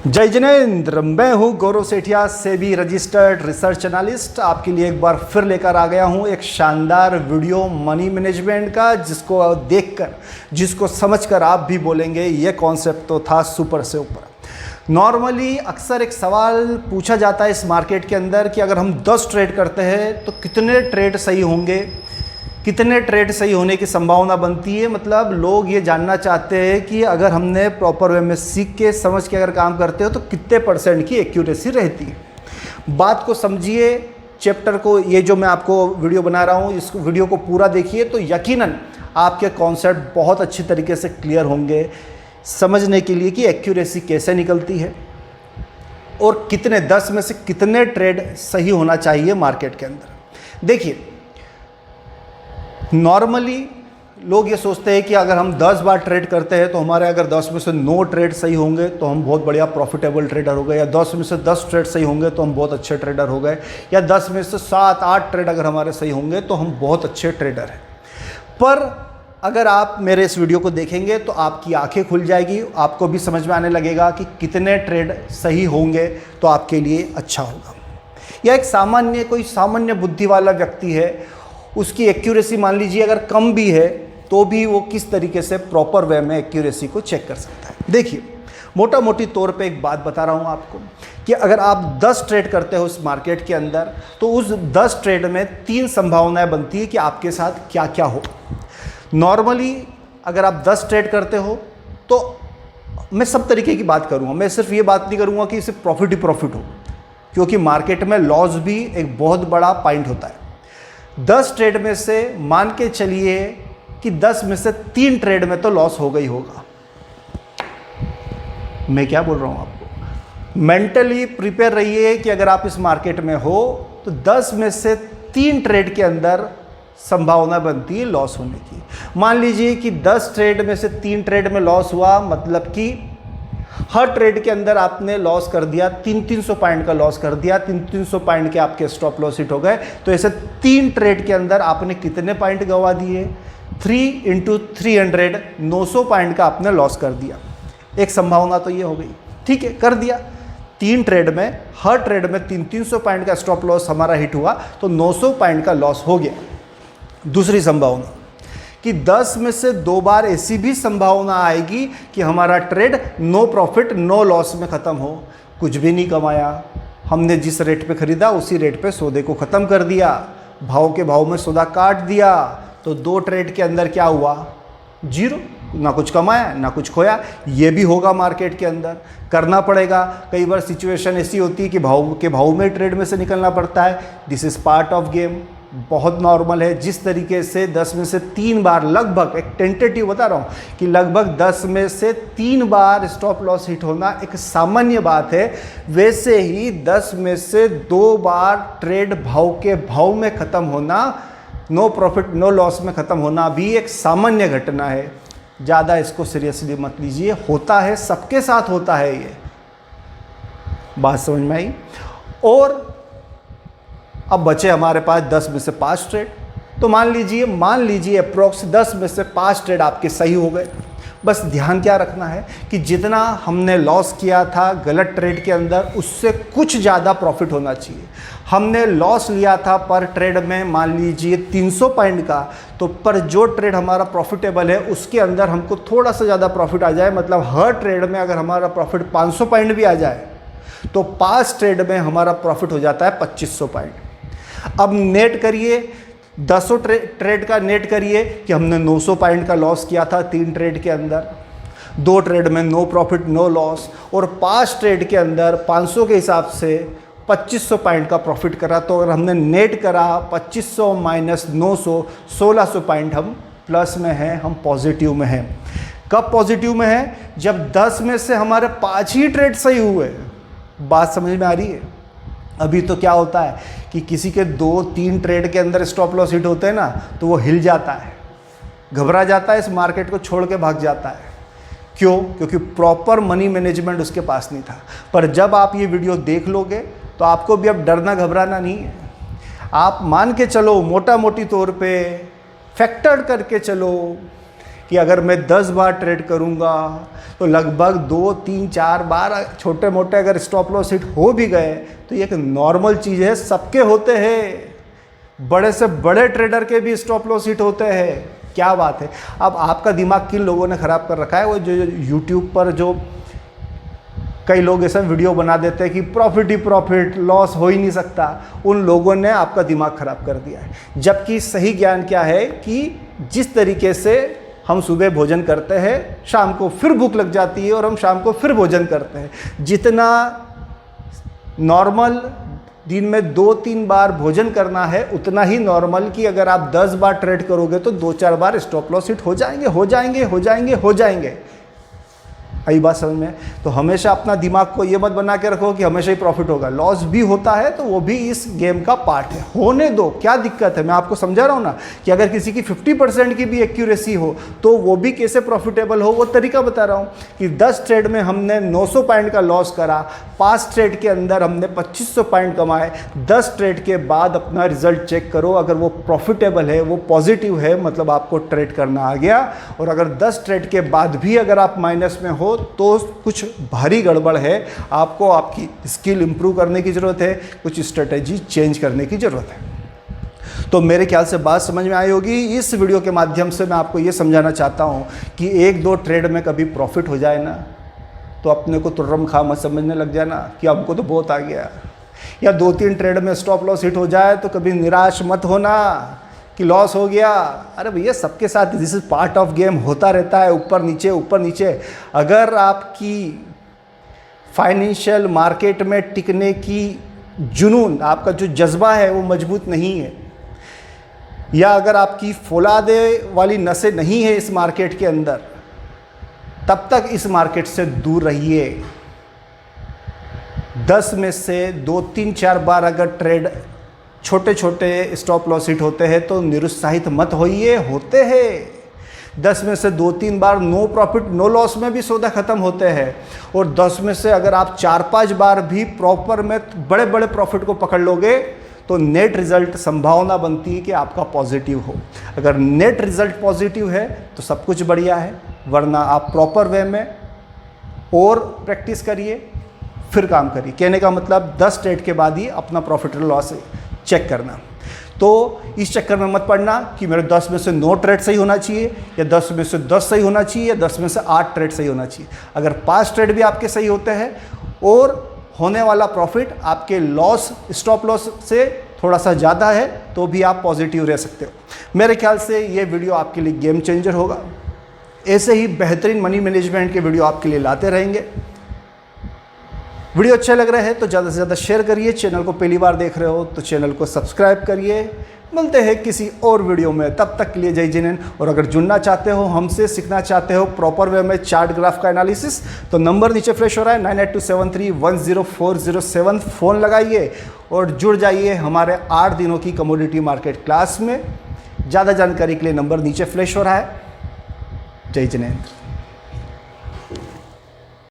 जय जिनेंद्र, मैं हूं Gaurav Sethiya, SEBI registered research analyst. आपके लिए एक बार फिर लेकर आ गया हूं एक शानदार वीडियो मनी मैनेजमेंट का, जिसको देखकर, जिसको समझकर आप भी बोलेंगे ये कॉन्सेप्ट तो था सुपर से ऊपर। नॉर्मली अक्सर एक सवाल पूछा जाता है इस मार्केट के अंदर कि अगर हम 10 ट्रेड करते हैं तो कितने ट्रेड सही होंगे, कितने ट्रेड सही होने की संभावना बनती है। मतलब लोग ये जानना चाहते हैं कि अगर हमने प्रॉपर वे में सीख के समझ के अगर काम करते हो तो कितने % की एक्यूरेसी रहती है। बात को समझिए, चैप्टर को, ये जो मैं आपको वीडियो बना रहा हूँ इस वीडियो को पूरा देखिए तो यकीनन आपके कॉन्सेप्ट बहुत अच्छी तरीके से क्लियर होंगे समझने के लिए कि एक्यूरेसी कैसे निकलती है और कितने 10 में से कितने ट्रेड सही होना चाहिए मार्केट के अंदर। देखिए, नॉर्मली लोग ये सोचते हैं कि अगर हम 10 बार ट्रेड करते हैं तो हमारे अगर 10 में से 9 ट्रेड सही होंगे तो हम बहुत बढ़िया प्रॉफिटेबल ट्रेडर हो गए, या 10 में से 10 ट्रेड सही होंगे तो हम बहुत अच्छे ट्रेडर हो गए, या 10 में से 7-8 ट्रेड अगर हमारे सही होंगे तो हम बहुत अच्छे ट्रेडर हैं। पर अगर आप मेरे इस वीडियो को देखेंगे तो आपकी आंखें खुल जाएगी, आपको भी समझ में आने लगेगा कि कितने ट्रेड सही होंगे तो आपके लिए अच्छा होगा। या एक सामान्य बुद्धि वाला व्यक्ति है, उसकी एक्यूरेसी मान लीजिए अगर कम भी है तो भी वो किस तरीके से प्रॉपर वे में एक्यूरेसी को चेक कर सकता है। देखिए, मोटा मोटी तौर पे एक बात बता रहा हूँ आपको कि अगर आप 10 ट्रेड करते हो उस मार्केट के अंदर तो उस 10 ट्रेड में 3 संभावनाएं बनती है कि आपके साथ क्या क्या हो। नॉर्मली अगर आप 10 ट्रेड करते हो तो मैं सब तरीके की बात करूँगा, मैं सिर्फ ये बात नहीं करूँगा कि सिर्फ प्रॉफिट ही प्रॉफिट हो, क्योंकि मार्केट में लॉस भी एक बहुत बड़ा पॉइंट होता है। 10 ट्रेड में से मान के चलिए कि 10 में से 3 ट्रेड में तो लॉस होगा ही होगा। मैं क्या बोल रहा हूं आपको, मेंटली प्रिपेयर रहिए कि अगर आप इस मार्केट में हो तो 10 में से 3 ट्रेड के अंदर संभावना बनती है लॉस होने की। मान लीजिए कि 10 ट्रेड में से 3 ट्रेड में लॉस हुआ, मतलब कि हर ट्रेड के अंदर आपने लॉस कर दिया, 300 पॉइंट का लॉस कर दिया, 300 पॉइंट के आपके स्टॉप लॉस हिट हो गए। तो ऐसे 3 ट्रेड के अंदर आपने कितने पॉइंट गंवा दिए? 3 × 300, 900 पॉइंट का आपने लॉस कर दिया। एक संभावना तो ये हो गई, ठीक है, कर दिया। 3 ट्रेड में, हर ट्रेड में 300 पॉइंट का स्टॉप लॉस हमारा हिट हुआ तो 900 पॉइंट का लॉस हो गया। दूसरी संभावना कि 10 में से 2 बार ऐसी भी संभावना आएगी कि हमारा trade no profit no loss में ख़त्म हो, कुछ भी नहीं कमाया, हमने जिस रेट पे ख़रीदा उसी रेट पे सौदे को ख़त्म कर दिया, भाव के भाव में सौदा काट दिया, तो 2 ट्रेड के अंदर क्या हुआ? 0, ना कुछ कमाया ना कुछ खोया। ये भी होगा मार्केट के अंदर, करना पड़ेगा। कई बार सिचुएशन ऐसी होती है कि भाव में ट्रेड में से निकलना पड़ता है। This is part of game, बहुत नॉर्मल है। जिस तरीके से 10 में से 3 बार, लगभग एक टेंटेटिव बता रहा हूँ कि लगभग 10 में से 3 बार स्टॉप लॉस हिट होना एक सामान्य बात है, वैसे ही 10 में से 2 बार ट्रेड भाव के भाव में ख़त्म होना, नो प्रॉफिट नो लॉस में ख़त्म होना भी एक सामान्य घटना है। ज़्यादा इसको सीरियसली मत लीजिए, होता है, सबके साथ होता है। ये बात समझ में आई? और अब बचे हमारे पास 10 में से 5 ट्रेड। तो मान लीजिए अप्रोक्स 10 में से 5 ट्रेड आपके सही हो गए। बस ध्यान क्या रखना है कि जितना हमने लॉस किया था गलत ट्रेड के अंदर, उससे कुछ ज़्यादा प्रॉफिट होना चाहिए। हमने लॉस लिया था पर ट्रेड में मान लीजिए 300 पॉइंट का, तो पर जो ट्रेड हमारा प्रॉफिटेबल है उसके अंदर हमको थोड़ा सा ज़्यादा प्रॉफिट आ जाए। मतलब हर ट्रेड में अगर हमारा प्रॉफिट 500 पॉइंट भी आ जाए तो 5 ट्रेड में हमारा प्रॉफिट हो जाता है 2500 पॉइंट। अब नेट करिए, 10 ट्रेड का नेट करिए कि हमने 900 पॉइंट का लॉस किया था 3 ट्रेड के अंदर, 2 ट्रेड में नो प्रॉफिट नो लॉस, और 5 ट्रेड के अंदर 500 के हिसाब से 2500 पॉइंट का प्रॉफिट करा। तो अगर हमने नेट करा 2500 - 900, 1600 पॉइंट हम प्लस में हैं, हम पॉजिटिव में हैं। कब पॉजिटिव में हैं? जब 10 में से हमारे 5 ही ट्रेड सही हुए। बात समझ में आ रही है? अभी तो क्या होता है कि किसी के 2-3 ट्रेड के अंदर स्टॉप लॉस हिट होते हैं ना, तो वो हिल जाता है, घबरा जाता है, इस मार्केट को छोड़ के भाग जाता है। क्यों? क्योंकि प्रॉपर मनी मैनेजमेंट उसके पास नहीं था। पर जब आप ये वीडियो देख लोगे तो आपको भी अब डरना घबराना नहीं है। आप मान के चलो, मोटा मोटी तौर पे फैक्टर करके चलो कि कि अगर मैं 10 बार ट्रेड करूंगा तो लगभग 2, 3, 4 बार छोटे मोटे अगर स्टॉप लॉस हिट हो भी गए तो ये एक नॉर्मल चीज़ है, सबके होते हैं। बड़े से बड़े ट्रेडर के भी स्टॉप लॉस हिट होते हैं। क्या बात है। अब आपका दिमाग किन लोगों ने ख़राब कर रखा है, वो जो यूट्यूब पर जो कई लोग ऐसा वीडियो बना देते हैं कि प्रॉफिट ही प्रॉफिट, लॉस हो ही नहीं सकता, उन लोगों ने आपका दिमाग ख़राब कर दिया है। जबकि सही ज्ञान क्या है कि जिस तरीके से हम सुबह भोजन करते हैं, शाम को फिर भूख लग जाती है और हम शाम को फिर भोजन करते हैं, जितना नॉर्मल दिन में 2-3 बार भोजन करना है उतना ही नॉर्मल कि अगर आप 10 बार ट्रेड करोगे तो 2-4 बार स्टॉप लॉस हिट हो जाएंगे, हो जाएंगे, हो जाएंगे, हो जाएंगे। आई बात समझ में। तो हमेशा अपना दिमाग को ये मत बना के रखो कि हमेशा ही प्रॉफिट होगा। लॉस भी होता है तो वो भी इस गेम का पार्ट है, होने दो, क्या दिक्कत है। मैं आपको समझा रहा हूँ ना कि अगर किसी की 50% की भी एक्यूरेसी हो तो वो भी कैसे प्रॉफिटेबल हो, वो तरीका बता रहा हूँ कि 10 ट्रेड में हमने 900 पॉइंट का लॉस करा, 5 ट्रेड के अंदर हमने 2500 पॉइंट कमाए। 10 ट्रेड के बाद अपना रिजल्ट चेक करो, अगर वो प्रॉफिटेबल है, वो पॉजिटिव है, मतलब आपको ट्रेड करना आ गया। और अगर 10 ट्रेड के बाद भी अगर आप माइनस में हो तो कुछ भारी गड़बड़ है, आपको आपकी स्किल इंप्रूव करने की ज़रूरत है, कुछ स्ट्रेटेजी चेंज करने की ज़रूरत है। तो मेरे ख्याल से बात समझ में आई होगी। इस वीडियो के माध्यम से मैं आपको ये समझाना चाहता हूँ कि 1-2 ट्रेड में कभी प्रॉफिट हो जाए ना तो अपने को तुर्रम खा मत समझने लग जाना कि हमको तो बहुत आ गया, या 2-3 ट्रेड में स्टॉप लॉस हिट हो जाए तो कभी निराश मत होना कि लॉस हो गया। अरे भैया सबके साथ this is part of game, होता रहता है, ऊपर नीचे ऊपर नीचे। अगर आपकी फाइनेंशियल मार्केट में टिकने की जुनून, आपका जो जज्बा है वो मजबूत नहीं है, या अगर आपकी फौलादे वाली नसें नहीं है इस मार्केट के अंदर, तब तक इस मार्केट से दूर रहिए। 10 में से 2-3-4 बार अगर ट्रेड छोटे छोटे स्टॉप लॉस हिट होते हैं तो निरुत्साहित मत होइए, होते हैं। 10 में से 2-3 बार नो प्रॉफिट नो लॉस में भी सौदा ख़त्म होते हैं। और 10 में से अगर आप 4-5 बार भी प्रॉपर में बड़े बड़े प्रॉफिट को पकड़ लोगे तो नेट रिज़ल्ट संभावना बनती है कि आपका पॉजिटिव हो। अगर नेट रिज़ल्ट पॉजिटिव है तो सब कुछ बढ़िया है, वरना आप प्रॉपर वे में और प्रैक्टिस करिए, फिर काम करिए। कहने का मतलब 10 ट्रेड के बाद ही अपना प्रॉफिट और लॉस चेक करना। तो इस चक्कर में मत पड़ना कि मेरे 10 में से 9 ट्रेड सही होना चाहिए, या 10 में से 10 सही होना चाहिए, या 10 में से 8 ट्रेड सही होना चाहिए। अगर 5 ट्रेड भी आपके सही होते हैं और होने वाला प्रॉफिट आपके लॉस, स्टॉप लॉस से थोड़ा सा ज़्यादा है तो भी आप पॉजिटिव रह सकते हो। मेरे ख्याल से ये वीडियो आपके लिए गेम चेंजर होगा। ऐसे ही बेहतरीन मनी मैनेजमेंट के वीडियो आपके लिए लाते रहेंगे। वीडियो अच्छा लग रहा है तो ज़्यादा से ज़्यादा शेयर करिए। चैनल को पहली बार देख रहे हो तो चैनल को सब्सक्राइब करिए। मिलते हैं किसी और वीडियो में, तब तक के लिए जय जिनेन। और अगर जुड़ना चाहते हो, हमसे सीखना चाहते हो प्रॉपर वे में चार्ट ग्राफ का एनालिसिस, तो नंबर नीचे फ्लैश हो रहा है 9827310407। फ़ोन लगाइए और जुड़ जाइए हमारे 8 दिनों की कमोडिटी मार्केट क्लास में। ज़्यादा जानकारी के लिए नंबर नीचे फ्लैश हो रहा है। जय जिनेंद्र।